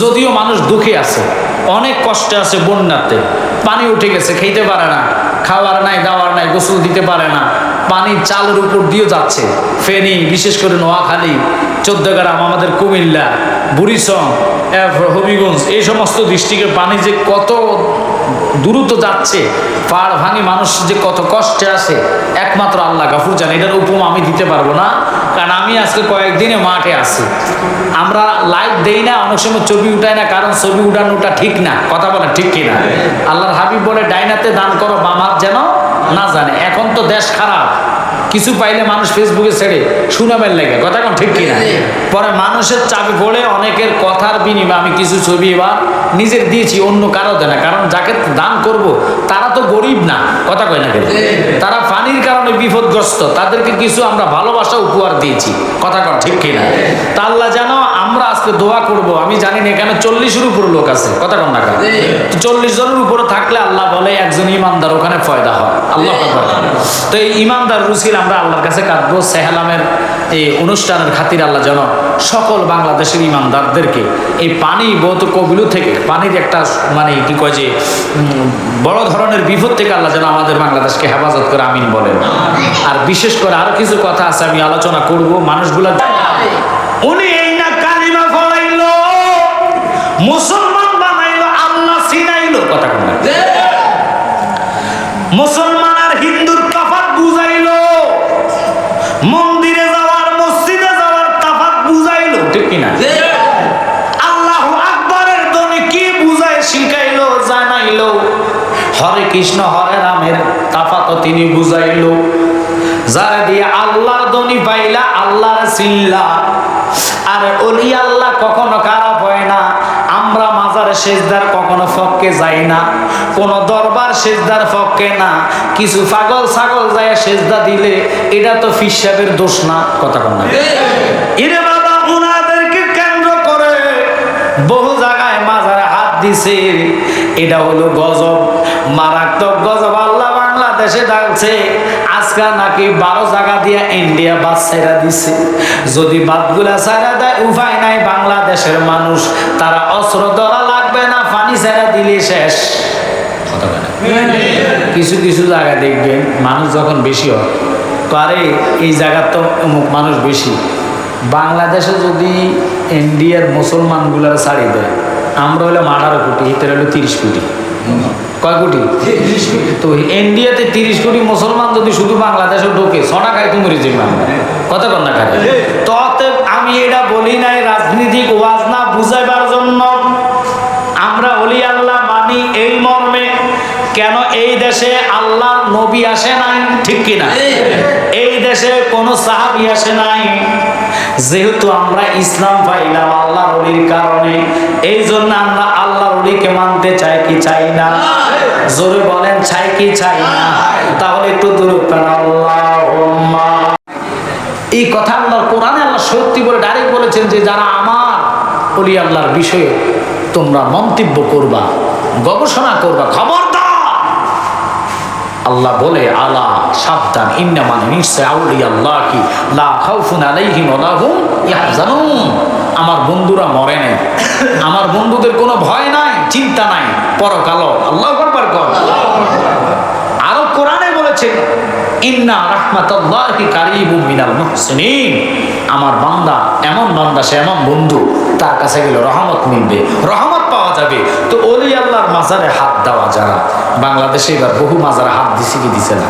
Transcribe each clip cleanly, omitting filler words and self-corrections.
যদিও মানুষ দুঃখে আছে, অনেক কষ্টে আছে, বন্যাতে পানি উঠে গেছে, খেতে পারে না, খাওয়ার নাই, দাওয়ার নাই, গোসল দিতে পারে না, পানি চালের উপর দিয়ে যাচ্ছে। ফেনী, বিশেষ করে নোয়াখালী, চৌদ্দগ্রাম, আমাদের কুমিল্লা, বুড়িচং, হবিগঞ্জ, এই সমস্ত ডিস্ট্রিক্টের পানি যে কত দ্রুত যাচ্ছে, পাড় ভাঙি মানুষ যে কত কষ্টে আছে, একমাত্র আল্লাহ গাফুর জানে। এটার উপমা আমি দিতে পারবো না, কারণ আমি আজকে কয়েকদিনে মাঠে আছি। আমরা লাইভ দেই না, অনেক সময় ছবি উঠাই না, কারণ ছবি উঠানোটা ঠিক না। কথা বলেন ঠিক কিনা? আল্লাহর হাবিব বলে, ডাইনাতে দান করো, বাম হাত যেন না জানে। এখন তো দেশ খারাপ, কিছু পাইলে মানুষ ফেসবুকে ছেড়ে সুনামের লেগে, কথা কোন ঠিক কিনা? পরে মানুষের চাপে পড়ে অনেকের কথার বিনিময়ে আমি কিছু ছবি এবার নিজের দিয়েছি, অন্য কারো দেয় না। কারণ যাকে দান করব তারা তো গরিব না, কথা কয় না, তারা পানির কারণে বিপদগ্রস্ত, তাদেরকে কিছু আমরা ভালোবাসা উপহার দিয়েছি, কথা কন ঠিক কিনা? তা আল্লাহ জানো, আমরা আজকে দোয়া করব। আমি জানি না এখানে 40-এর উপরে লোক আছে, কথা কন না? 40 জনের উপরে থাকলে আল্লাহ বলে একজন ইমানদার ওখানে ফয়দা হয়। আল্লাহ তো এই ইমানদার রুচির আমরা আল্লাহর কাছে কাঁদবো। সেহালামের এই অনুষ্ঠানের খাতির আল্লাহ যেন সকল বাংলাদেশের ইমানদারদেরকে এই পানি বহুত কবিলু থেকে, পানির একটা মানে কি কয় যে বড় ধরনের বিপদ থেকে আল্লাহ যেন আমাদের বাংলাদেশকে হেফাজত করে, আমিন বলেন। আর বিশেষ করে আরো কিছু কথা আছে, আমি আলোচনা করব। মানুষগুলা উনি এই না কালিমা ফলাইলো, মুসলমান বানাইলো, আল্লাহ চিনাইলো, কথা কোন? মুসলমান আর হিন্দুর তফাৎ বুঝাইলো, মন্দিরে যাওয়ার, মসজিদে যাওয়ার তফাৎ বুঝাইলো, ঠিক কিনা? আল্লাহু আকবারের ধ্বনি কি বুঝায় শিখাইলো, জানাইলো। হরে কৃষ্ণ হরে রামের তফাৎ তিনি বুঝাইলো। যারা দিয়ে আল্লাহর ধ্বনি পাইলা, আল্লাহর চিল্লা। আর ওলি আল্লাহ কখনো খারাপ হয় না। আমরা মাজার সেজদার কখনো ফককে যাই না, কোন দরবার সেজদার ফককে না। কিছু পাগল ছাগল যায় সেজদা দিলে এটা তো ফিসাবের দোষ না, কথা বল না? এরে বাবা, উনাদেরকে কেন্দ্র করে বহু জায়গায় মাজারে হাত দিছে, এটা হলো গজব, মারাত্মক গজব। আল্লাহ বাংলাদেশে ডাকছে, আজকাল নাকি 12 জায়গা দিয়ে ইন্ডিয়া বাদ ছেড়া দিছে। যদি বাদগুলা ছেড়া দেয় উপায় নাই, বাংলাদেশের মানুষ তারা অস্ত্র ধরা লাগবে না, পানি ছেড়া দিলে শেষ। কিছু কিছু জায়গা দেখবেন মানুষ যখন বেশি হয়, আরে এই জায়গার তো অমুক মানুষ বেশি। বাংলাদেশে যদি ইন্ডিয়ার মুসলমানগুলার ছাড়ি দেয়, আমরা হলাম 18 কোটি, এদের হলো 30 কোটি। কয় কোটি? তো ইন্ডিয়াতে 30 কোটি মুসলমান যদি শুধু বাংলাদেশে ঢোকে, ছড়া খাই তো মরে যাবে, কথা কন না? খাই তো আমি এটা বলি নাই রাজনীতিক ওয়াজ না বুঝাইবার জন্য। আমরা ওলি আল্লাহ মানি এই মর্মে, কেন এই দেশে আল্লাহ নবী আসে নাই, ঠিক কিনা? এই দেশে কোনো সাহাবী আসে নাই। যেহেতু আমরা ইসলাম পাইলাম আল্লাহর ওলির কারণে, এই জন্য আমরা আল্লাহর ওলিকে মানতে চাই কি চাই না? জোরে বলেন, চাই কি চাই না? তাহলে একটু দূরে আল্লাহুম্মা। এই কথা আল্লাহর কোরআনে আল্লাহ সত্যি বলে ডাইরেক্ট বলেছেন যে যারা আমার ওলি আল্লাহর বিষয়ে তোমরা মন্তব্য করবা, গবেষণা করবা, খবরদার। আল্লাহ বলে, আলা সাবধান, ইন্না মানে নিশ্চয় আউলিয়া আল্লাহ কি লা খাউফুন আলাইহিম ওয়া লা হুম ইয়াহজানুন। আমার বন্ধুরা মরে নাই, আমার বন্ধুদের কোনো ভয় নাই, চিন্তা নাই পরকালও। আল্লাহু আকবার কর। আরো কোরআনে বলেছে, ইন্না রাহমাতাল্লাহি কারীবুম মিনাল মুহসিনিন। আমার বান্দা এমন বান্দা, সে এমন বন্ধু, তার কাছে গেলে রহমত মিলবে, রহমত পাওয়া যাবে। তো ওলি আল্লাহর মাজারে হাত দেওয়া যারা বাংলাদেশে এবার বহু মাজারে হাত দিছে কি দিছে না?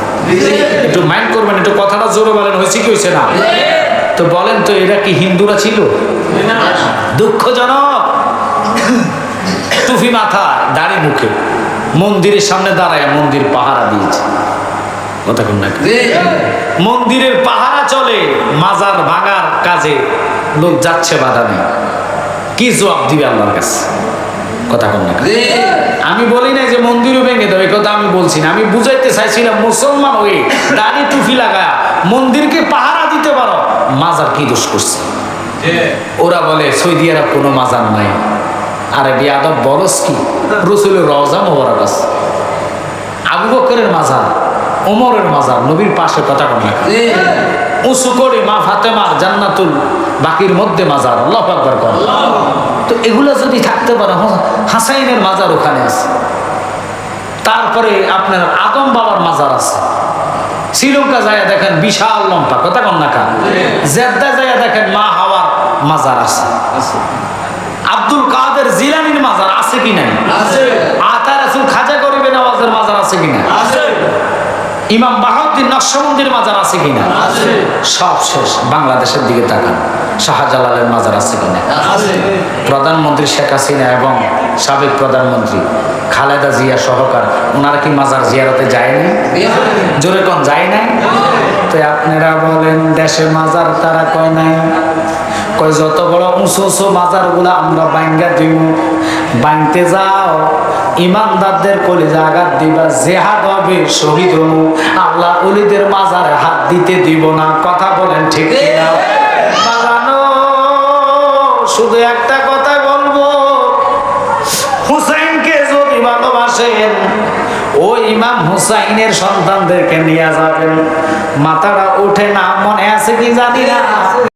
একটু মাইন্ড করবেন, একটু কথাটা জোরে বলেন, হয়েছে কি হয়েছে না? তো বলেন তো, এরা কি হিন্দুরা ছিল? দুঃখজনক। টুপি মাথায়, দাড়ি মুখে, মন্দিরের সামনে দাঁড়ায় মন্দির পাহারা দিয়েছে, কথা কোন না? মন্দিরের পাহারা চলে, মাজার ভাঙার কাজে লোক যাচ্ছে, বাধা নেই। কি জবাব দিবে আল্লাহর কাছে, কথা কোন না? আমি বলি না যে মন্দিরও ভেঙে দেবে, কথা আমি বলছি না। আমি বুঝাইতে চাইছিলাম, মুসলমান হয়ে দাড়ি টুপি লাগায়া মন্দিরকে পাহারা দিতে পারো, মাজার কি দোষ করছে? ওরা বলে সৌদি আরব কোনো মাজার নাই। আরে বেয়াদব বলস কি, রাসূলের রওজা মোবারক আছে, আবু বকরের মাজার, ওমরের মাজার, নবীর পাশে, কথা কোন না? উঁচু করে মা ফাতেমার জান্নাতুল বাকির মধ্যে মাজার, আল্লাহু আকবার কর। তো এগুলো যদি থাকতে পারে, হাসাইনের মাজার ওখানে আছে। তারপরে আপনার আদম বাবার মাজার আছে। শ্রীলঙ্কা যায় দেখেন বিশাল লম্বা, কথা কন না কান। জেদ্দা যায় দেখেন মা হাওয়ার মাজার আছে। আব্দুল কাদের জিলানির মাজার আছে কি নাই? আতা রাসূল খাজা গরিবে নওয়াজের মাজার আছে কিনা? ইমাম বাহাউদ্দিন নকশবন্দির মাজার আছে কিনা? সব শেষ। বাংলাদেশের দিকে তাকান, শাহজালালের মাজার আছে কিনা? প্রধানমন্ত্রী শেখ হাসিনা এবং সাবেক প্রধানমন্ত্রী খালেদা জিয়া সহকার, ওনারা কি মাজার জিয়ারতে যায়নি? জোরে কোন যায় নাই? তো আপনারা বলেন দেশে মাজার তারা কয় নাই, কয় যত বড় উঁচু উঁচু মাজার গুলা আমরা বাইঙ্গা দিব, বাইনতে যাও ইমানদারদের কলিজা আঘাত দিবা, জেহাদ হবে, শহীদ হব, আল্লাহ ওলিদের মাজারে হাত দিতে দিব না। কথা বলেন ঠিক কিনা? বাগানো শুধু একটা কথা বলবো, হুসাইনকে যদি ভালোবাসেন ওই ইমাম হুসাইনের সন্তানদেরকে নিয়ে যাবেন। মাথাটা ওঠে না, মনে আছে কি জানি না।